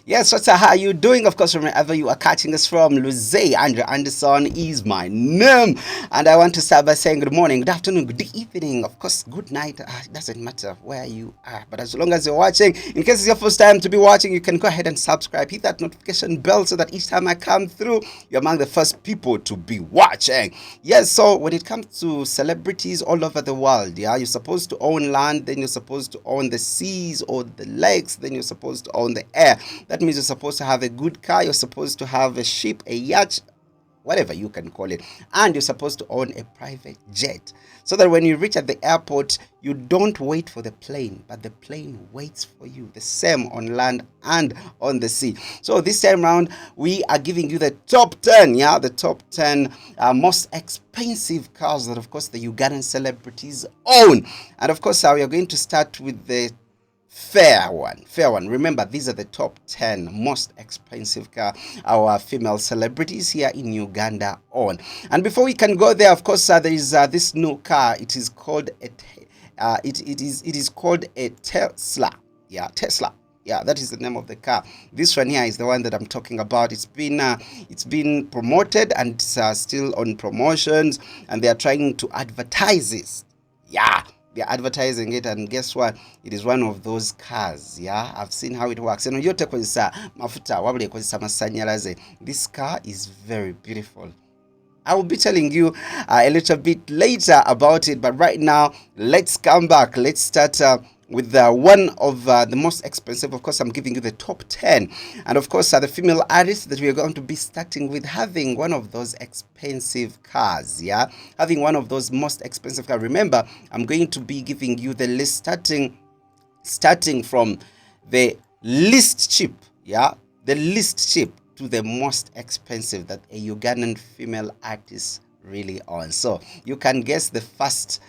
Yes, what's up? How you doing? Of course, wherever you are catching us from, Luze Andrew Anderson is my name. And I want to start by saying good morning, good afternoon, good evening, of course, good night. It doesn't matter where you are, but as long as you're watching, in case it's your first time to be watching, you can go ahead and subscribe, hit that notification bell so that each time I come through, you're among the first people to be watching. Yes, so when it comes to celebrities all over the world, yeah, you're supposed to own land, then you're supposed to own the seas or the lakes, then you're supposed to own the air. That means you're supposed to have a good car, you're supposed to have a ship, a yacht, whatever you can call it, and you're supposed to own a private jet, so that when you reach at the airport, you don't wait for the plane, but the plane waits for you. The same on land and on the sea. So this time around, we are giving you the top 10, yeah, the top 10 most expensive cars that, of course, the Ugandan celebrities own. And of course, we are going to start with the fair one. Remember, these are the top 10 most expensive car our female celebrities here in Uganda own. And before we can go there, of course, there is this new car. It is called it is called a Tesla. Yeah, Tesla. Yeah, that is the name of the car. This one here is the one that I'm talking about. It's been promoted, and it's still on promotions, and they are trying to advertise this. Yeah, they're advertising it, and guess what? It is one of those cars. Yeah, I've seen how it works. And yote kozesa mafuta wabule kozesa masanyalaze. This car is very beautiful. I will be telling you a little bit later about it, but right now, let's come back. Let's start with one of the most expensive. Of course, I'm giving you the top 10. And of course, the female artist that we are going to be starting with having one of those expensive cars, yeah? Having one of those most expensive cars. Remember, I'm going to be giving you the list starting from the least cheap, yeah? The least cheap to the most expensive that a Ugandan female artist really owns. So you can guess the first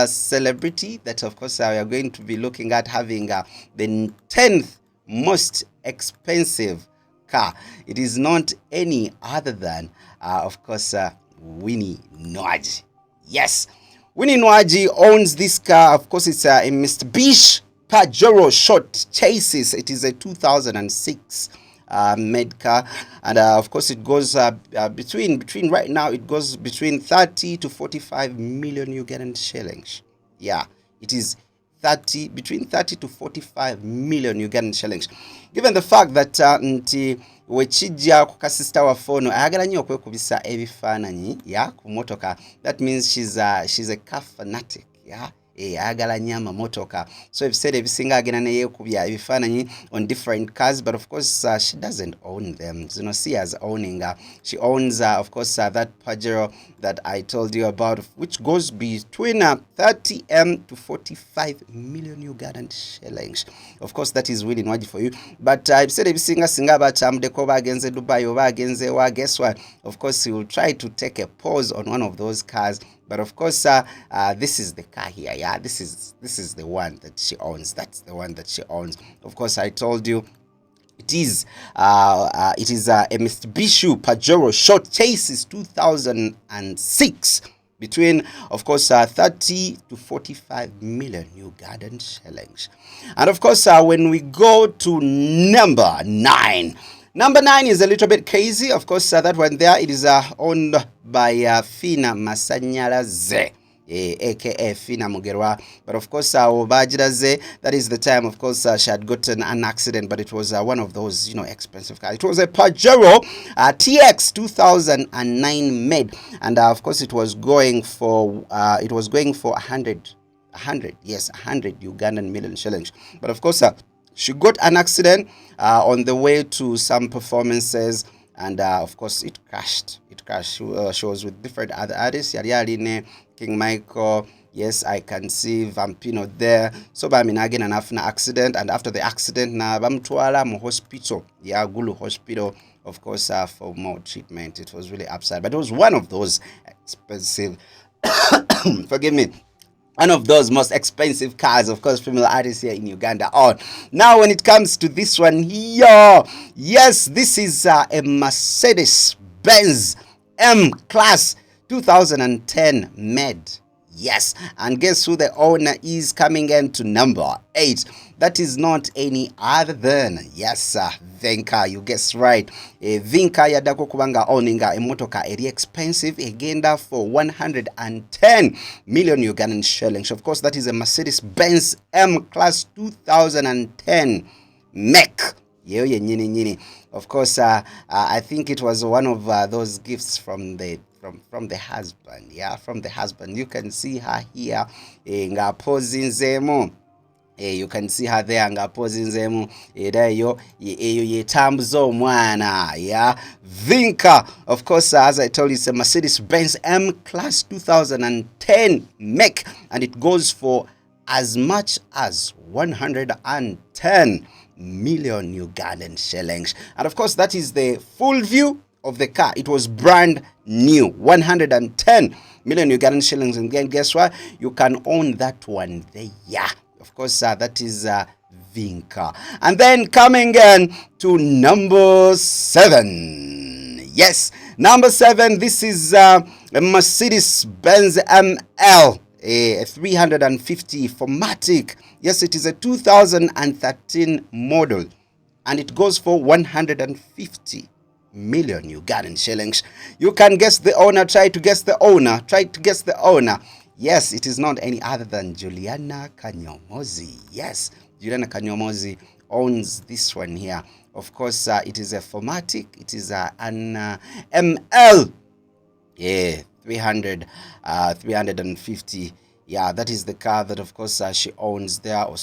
celebrity that, of course, we are going to be looking at having the 10th most expensive car. It is not any other than, of course, Winnie Nwaji. Yes, Winnie Nwaji owns this car. Of course, it's a Mitsubishi Pajero short chassis. It is a 2006 made car, and of course it goes between right now, it goes between 30 to 45 million Ugandan shillings. Yeah, it is between 30 to 45 million Ugandan shillings. Given the fact that nti wechijja ku kasista wa fono ayagala nnyo okwekubisa ebifaananyi ya ku motoka, that means she's a car fanatic. Yeah, ayagala nyama motoka. So if said ebisinga agenda naye kubya ebifaananyi on different cars, but of course she doesn't own them. You know, she has owning. She owns of course that Pajero that I told you about, which goes between 30 to 45 million Ugandan shillings. Of course, that is really Nwaji for you. But if said ebisinga singa batambudeko bagenze Dubai or bagenze wa, guess what? Of course, he will try to take a pause on one of those cars. But of course, this is the car here. Yeah, this is the one that she owns. That's the one that she owns. Of course, I told you it is a Mitsubishi Pajero short chassis 2006 between, of course, 30 to 45 million Ugandan shillings. And of course, when we go to number 9. Number 9 is a little bit crazy. Of course, that one there, it is owned by Fina Masanyalaze, aka Fina Mugerwa. But of course, Obajiraze, that is the time, of course, she had gotten an accident, but it was one of those, you know, expensive cars. It was a Pajero TX 2009 made, and of course, it was going for 100 Ugandan million shillings. But of course, she got an accident on the way to some performances, and of course it crashed. She was with different other artists, Yarialine, King Michael. Yes, I can see Vampino there. So again an accident, and after the accident na bamtwala mu hospital, Gulu Hospital, of course, for more treatment. It was really upset, but it was one of those expensive forgive me, one of those most expensive cars, of course, female artists here in Uganda own. Now, when it comes to this one here, yes, this is a Mercedes-Benz M-Class 2010 made. Yes, and guess who the owner is coming in to number 8? that is not any other than, yes, Vinka, you guess right. Vinka yadako kubanga owninga emotoka eri expensive egenda for 110 million Ugandan shillings. Of course, that is a Mercedes-Benz M-Class 2010 mech. Of course, I think it was one of those gifts from the husband. Yeah, from the husband. You can see her here. You can see her there ngapozinzemu era eyo yetambuza omwana. Yeah, Vinka, of course, as I told you, it's a Mercedes-Benz M-Class 2010 mech, and it goes for as much as 110 million Ugandan shillings. And of course, that is the full view of the car. It was brand new, 110 million Ugandan shillings. And again, guess what? You can own that one there. Yeah, of course, that is Vinka. And then coming in to number 7. Yes, number 7. This is a Mercedes-Benz ML. A 350 Formatic. Yes, it is a 2013 model, and it goes for 150 million Ugandan shillings. You can guess the owner. Try to guess the owner. Try to guess the owner. Yes, it is not any other than Juliana Kanyomozi. Yes, Juliana Kanyomozi owns this one here. Of course, it is a Formatic. It is an ML. Yeah, 350. Yeah, that is the car that, of course, she owns there. There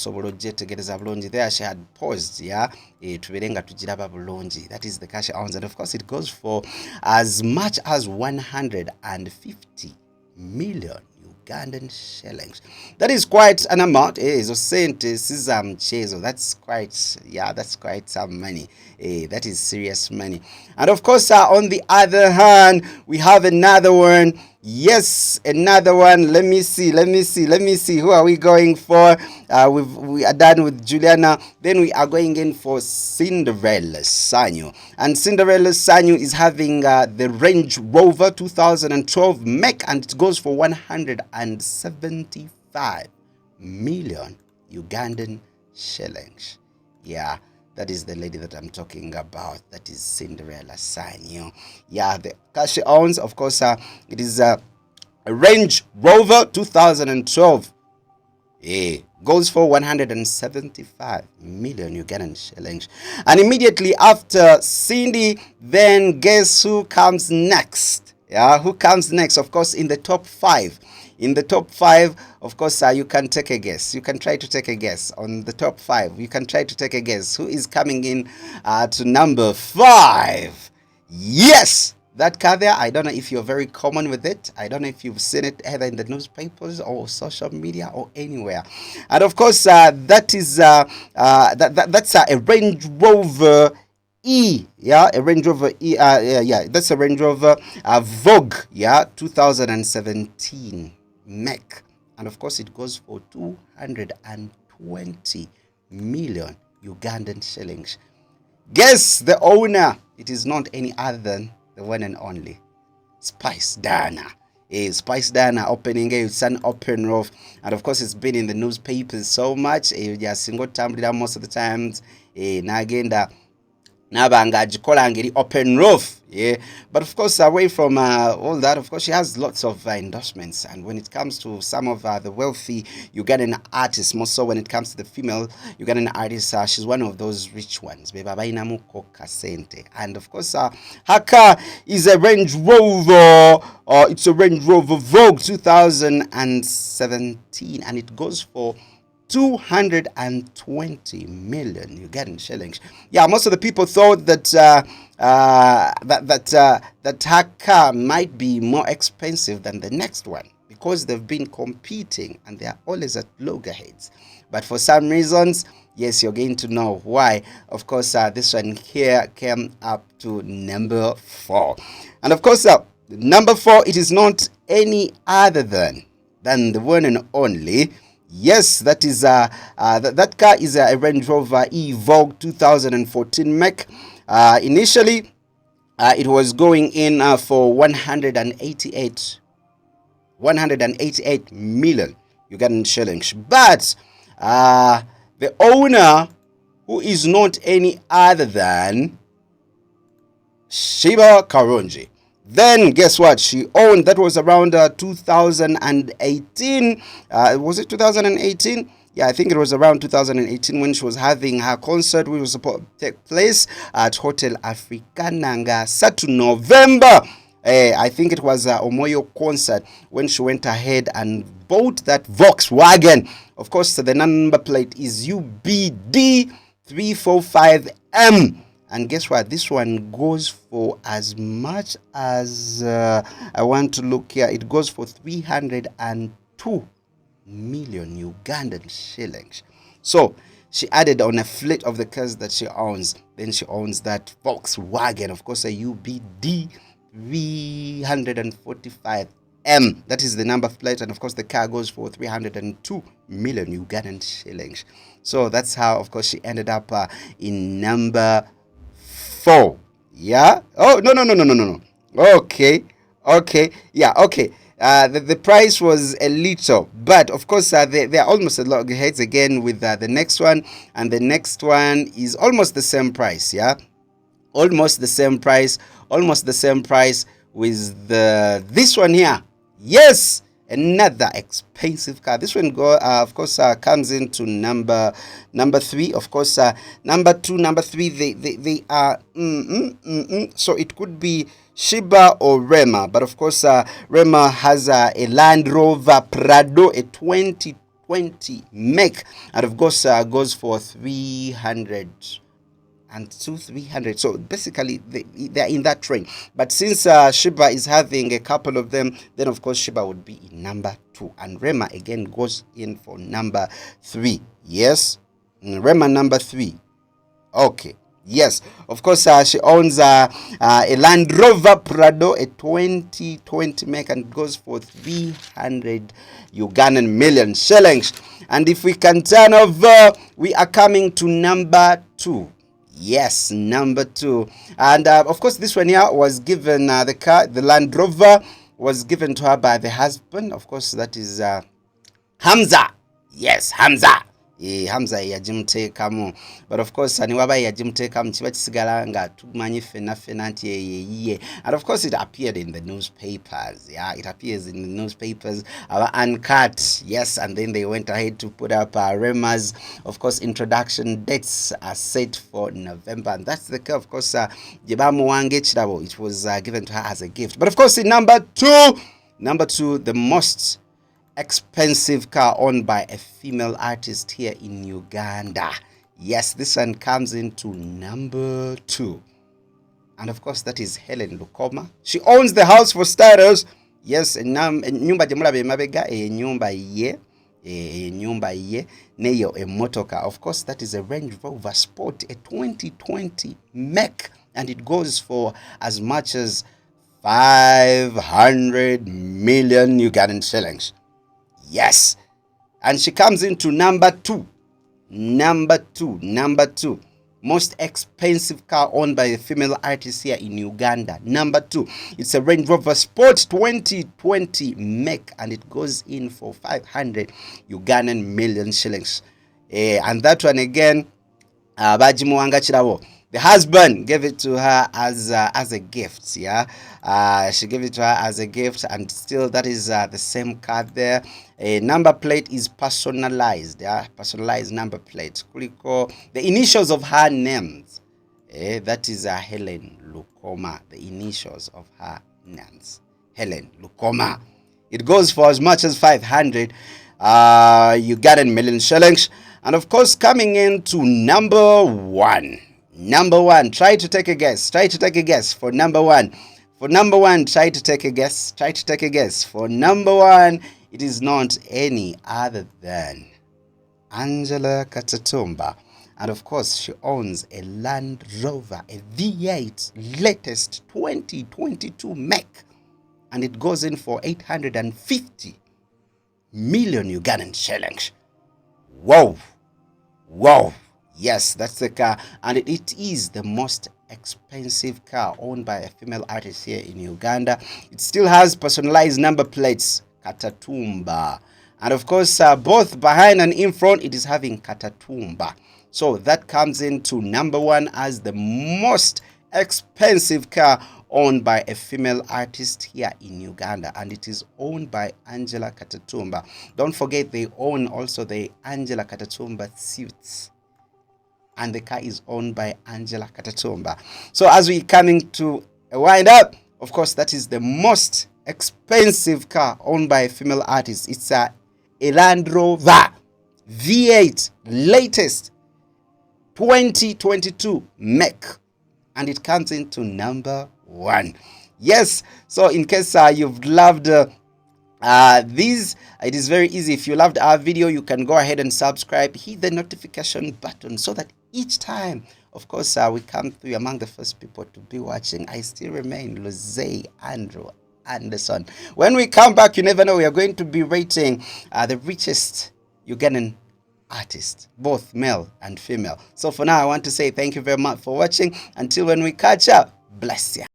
she had paused. Yeah, that is the car she owns, and of course it goes for as much as 150 million Ugandan shillings. That is quite an amount. That's quite, yeah, that's quite some money. That is serious money. And of course, on the other hand, we have another one. Yes, another one. Let me see. Who are we going for? We are done with Juliana. Then we are going in for Cinderella Sanyu. And Cinderella Sanyu is having the Range Rover 2012 mech, and it goes for 175 million Ugandan shillings. Yeah, that is the lady that I'm talking about. That is Cinderella Sanyu. Yeah, the car she owns, of course, it is a Range Rover 2012. Goes for 175 million Ugandan shillings. And immediately after Cindy, then guess who comes next? Yeah, who comes next? Of course, in the top 5. In the top 5, of course, you can take a guess. You can try to take a guess on the top 5. You can try to take a guess who is coming in to number 5. Yes, that car there. I don't know if you're very common with it. I don't know if you've seen it either in the newspapers or social media or anywhere. And of course, that is that's a Range Rover E. Yeah, a Range Rover E. Yeah, that's a Range Rover Vogue. Yeah, 2017 mech, and of course it goes for 220 million Ugandan shillings. Guess the owner. It is not any other than the one and only Spice Dana. Spice Dana opening it's an open roof, and of course it's been in the newspapers so much. Just single time most of the times. Nagenda Nabanga Jikolangiri open roof. Yeah, but of course, away from all that, of course, she has lots of endorsements. And when it comes to some of the wealthy Ugandan artists, more so when it comes to the female Ugandan artists, she's one of those rich ones. And of course, her car is a Range Rover. It's a Range Rover Vogue 2017, and it goes for 220 million Ugandan shillings. Yeah, most of the people thought that that her car might be more expensive than the next one because they've been competing and they are always at loggerheads. But for some reasons, yes, you're going to know why. Of course, this one here came up to number 4. And of course, number 4, it is not any other than the one and only. Yes, that is that car is a Range Rover E Vogue 2014 mech. Initially, it was going in for 188 million Ugandan shillings, but The owner, who is not any other than Sheba Karunji. Then guess what? She owned, that was around 2018. Was it 2018? Yeah, I think it was around 2018 when she was having her concert, which was supposed to take place at Hotel Africananga Satu November. I think it was a Omoyo concert when she went ahead and bought that Volkswagen. Of course, the number plate is UBD 345M. And guess what? This one goes for as much as, I want to look here, it goes for 302 million Ugandan shillings. So she added on a fleet of the cars that she owns. Then she owns that Volkswagen, of course, a UBD 345M. That is the number plate, and of course the car goes for 302 million Ugandan shillings. So that's how, of course, she ended up in number 4. Yeah. Oh, no. Okay. Yeah. Okay. The price was a little, but of course they're almost a lot heads again with the next one, and the next one is almost the same price. Yeah, almost the same price with this one here. Yes, another expensive car. This one of course comes into number 3. Of course, number 2, number 3, they are so it could be Sheba or Rema, but of course Rema has a Land Rover Prado, a 2020 make, and of course goes for 300 and 300. So basically they're in that train, but since Sheba is having a couple of them, then of course Sheba would be in number 2, and Rema again goes in for number 3. Yes, Rema number 3. Okay. Yes, of course she owns a Land Rover Prado, a 2020 make, and goes for 300 Ugandan million shillings. And if we can turn over, we are coming to number 2. Yes, number 2. And of course this one here was given, the Land Rover was given to her by the husband. Of course that is Hamza. Yes, Hamza. Hamza yajimteekamu, but of course niwaba yajimteekamu kiba kisigala nga tumanyi fena nti ye. And of course it appeared in the newspapers. Yeah, it appears in the newspapers, uncut. Yes, and then they went ahead to put up Rema's, of course, introduction dates are set for November, and that's the car, of course, Jebamu Wange Chirabo. It was given to her as a gift. But of course in number 2, the most expensive car owned by a female artist here in Uganda. Yes, this one comes into number 2, and of course that is Helen Lukoma. She owns the house for starters. Yes, nyumba jemulabe mabega nyumba ye neyo emotoka. Of course that is a Range Rover Sport, a 2020 make, and it goes for as much as 500 million Ugandan shillings. Yes, and she comes into number 2. Number 2. Most expensive car owned by a female artist here in Uganda. Number 2. It's a Range Rover Sport 2020 make, and it goes in for 500 Ugandan million shillings. And that one again, Bajimuwanga Chirabo. The husband gave it to her as a gift. Yeah, she gave it to her as a gift, and still that is the same car there. A number plate is personalized. Yeah, personalized number plate. The initials of her names. That is Helen Lukoma. The initials of her names. Helen Lukoma. It goes for as much as 500 Ugandan million shillings. And of course, coming into number 1. Number 1, try to take a guess. For number 1. For number 1, try to take a guess. For number 1, it is not any other than Angela Katatumba. And of course, she owns a Land Rover, a V8 latest 2022 make. And it goes in for 850 million Ugandan shillings. Wow. Yes, that's the car, and it is the most expensive car owned by a female artist here in Uganda. It still has personalized number plates, Katatumba, And of course, both behind and in front, it is having Katatumba. So that comes into number 1 as the most expensive car owned by a female artist here in Uganda, and it is owned by Angela Katatumba. Don't forget, they own also the Angela Katatumba suits, and the car is owned by Angela Katatumba. So as we coming to a wind up, of course, that is the most expensive car owned by a female artist. It's a Land Rover V8 latest 2022 make, and it comes into number 1. Yes, so in case you've loved these, it is very easy. If you loved our video, you can go ahead and subscribe, hit the notification button, so that each time, of course, we come through among the first people to be watching. I still remain Luzay Andrew Anderson. When we come back, you never know, we are going to be rating the richest Ugandan artists, both male and female. So for now, I want to say thank you very much for watching. Until when we catch up, bless you.